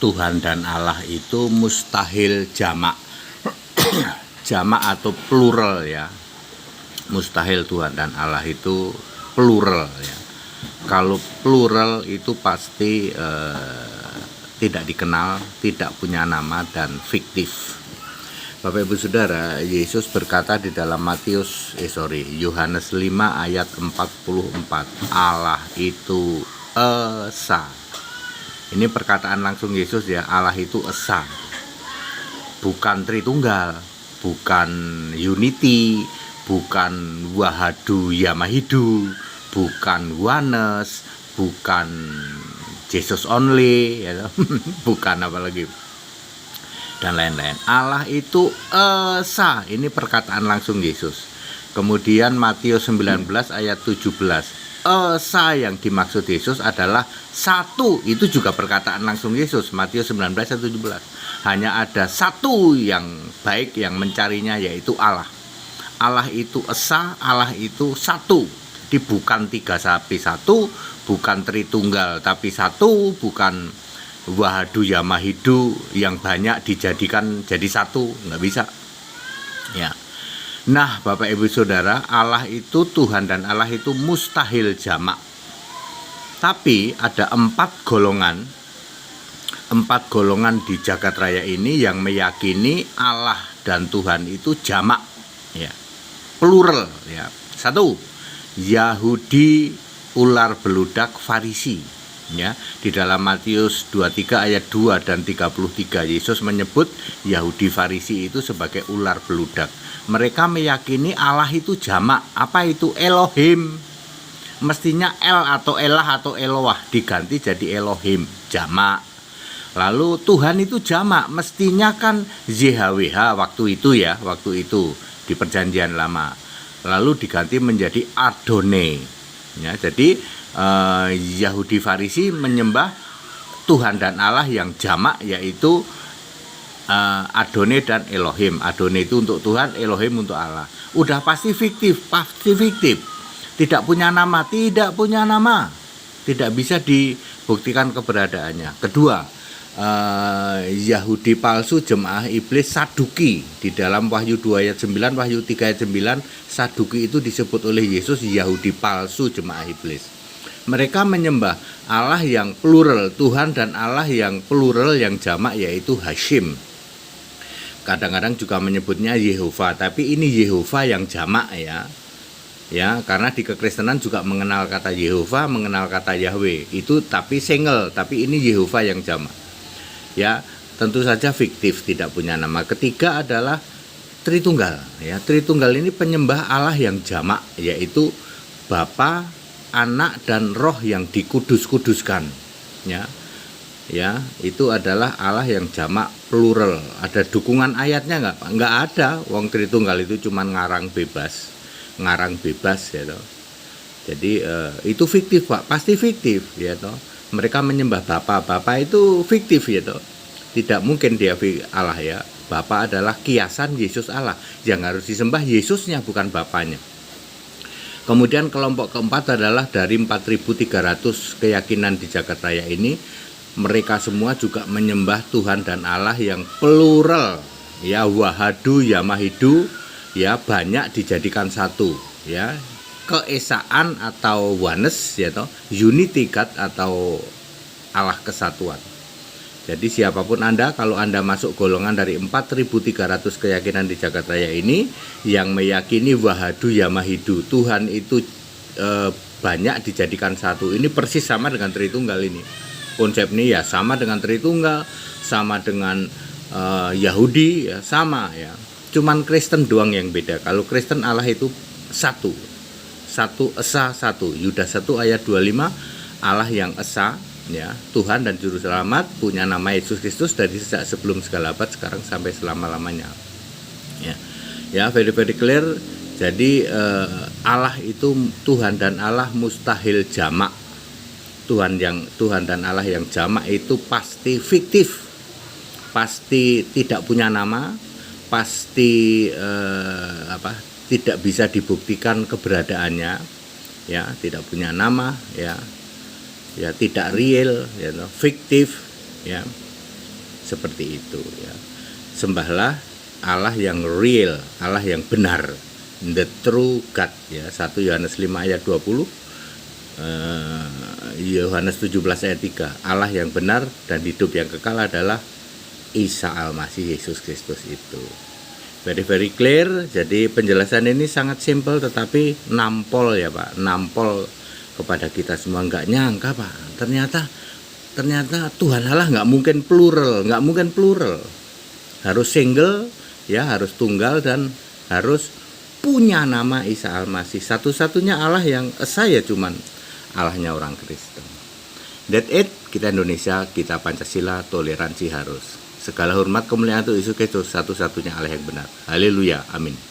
Tuhan dan Allah itu mustahil jamak. Jamak atau plural ya. Mustahil Tuhan dan Allah itu plural ya. Kalau plural itu pasti tidak dikenal, tidak punya nama dan fiktif. Bapak Ibu Saudara, Yesus berkata di dalam Yohanes 5 ayat 44, Allah itu esa. Ini perkataan langsung Yesus ya, Allah itu esa. Bukan Tritunggal, bukan Unity, bukan Wahadu Yamahidu, bukan Oneness, bukan Jesus only ya, bukan apalagi dan lain-lain. Allah itu esa. Ini perkataan langsung Yesus. Kemudian Matius 19 ayat 17. Esa yang dimaksud Yesus adalah satu. Itu juga perkataan langsung Yesus. Matius 19 ayat 17. Hanya ada satu yang baik yang mencarinya, yaitu Allah. Allah itu esa, Allah itu satu. Jadi bukan tiga sapi satu, bukan Tritunggal tapi satu, bukan Wahadu Yamahidu yang banyak dijadikan jadi satu, nggak bisa ya. Nah Bapak Ibu Saudara, Allah itu Tuhan dan Allah itu mustahil jamak. Tapi ada empat golongan di jagat raya ini yang meyakini Allah dan Tuhan itu jamak ya, plural ya. Satu, Yahudi ular beludak Farisi ya. Di dalam Matius 23 ayat 2 dan 33 Yesus menyebut Yahudi Farisi itu sebagai ular beludak. Mereka meyakini Allah itu jamak. Apa itu? Elohim. Mestinya El atau Elah atau Eloah diganti jadi Elohim, jamak. Lalu Tuhan itu jamak. Mestinya kan YHWH waktu itu di Perjanjian Lama. Lalu diganti menjadi Adonai ya. Jadi Yahudi Farisi menyembah Tuhan dan Allah yang jamak, yaitu Adonai dan Elohim. Adonai itu untuk Tuhan, Elohim untuk Allah. Udah pasti fiktif. Tidak punya nama, tidak bisa dibuktikan keberadaannya. Kedua, Yahudi palsu, jemaah iblis, Saduki. Di dalam Wahyu 2 ayat 9, Wahyu 3 ayat 9, Saduki itu disebut oleh Yesus Yahudi palsu, jemaah iblis. Mereka menyembah Allah yang plural, Tuhan dan Allah yang plural, yang jamak, yaitu Hashim. Kadang-kadang juga menyebutnya Yehova, tapi ini Yehova yang jamak ya. Ya, karena di kekristenan juga mengenal kata Yehova, mengenal kata Yahweh. Itu tapi single, tapi ini Yehova yang jamak. Ya, tentu saja fiktif, tidak punya nama. Ketiga adalah Tritunggal ya. Tritunggal ini penyembah Allah yang jamak, yaitu Bapa, Anak dan Roh yang dikudus-kuduskan ya. Ya, itu adalah Allah yang jamak plural. Ada dukungan ayatnya enggak ada. Wong Tritunggal itu cuman ngarang bebas ya toh. Jadi itu fiktif Pak, pasti fiktif ya toh. Mereka menyembah Bapa itu fiktif ya toh. Tidak mungkin dia Allah ya. Bapa adalah kiasan Yesus Allah. Yang harus disembah Yesusnya, bukan Bapanya. Kemudian kelompok keempat adalah dari 4.300 keyakinan di jagat raya ini, mereka semua juga menyembah Tuhan dan Allah yang plural ya, Wahadu Yamahidu ya, banyak dijadikan satu ya, keesaan atau oneness ya toh, unity God atau Allah kesatuan. Jadi siapapun Anda, kalau Anda masuk golongan dari 4.300 keyakinan di jagat raya ini yang meyakini Wahadu Yamahidu, Tuhan itu banyak dijadikan satu, ini persis sama dengan Tritunggal ini. Konsep ini ya sama dengan Tritunggal, sama dengan Yahudi ya, sama ya. Cuman Kristen doang yang beda. Kalau Kristen Allah itu satu esa, satu. Yudas 1 ayat 25, Allah yang esa ya, Tuhan dan Juru Selamat, punya nama Yesus Kristus dari sejak sebelum segala abad, sekarang sampai selama-lamanya. Ya, very clear. Jadi Allah itu Tuhan dan Allah mustahil jamak. Tuhan dan Allah yang jamak itu pasti fiktif, pasti tidak punya nama, pasti tidak bisa dibuktikan keberadaannya ya, tidak punya nama ya, tidak real ya, fiktif ya. seperti itu ya. Sembahlah Allah yang real, Allah yang benar, the true God ya. 1 Yohanes 5 ayat 20, Yohanes 17 ayat 3. Allah yang benar dan hidup yang kekal adalah Isa Al-Masih, Yesus Kristus itu. Very very clear. Jadi penjelasan ini sangat simple tetapi nampol ya Pak, nampol kepada kita semua. Nggak nyangka Pak, ternyata Tuhan Allah nggak mungkin plural, harus single ya, harus tunggal dan harus punya nama Isa Al-Masih. Satu-satunya Allah yang esa ya cuman Allahnya orang Kristen. That's it. Kita Indonesia, kita Pancasila, toleransi harus. Segala hormat kemuliaan untuk Yesus Kristus, satu-satunya Allah yang benar. Haleluya, amin.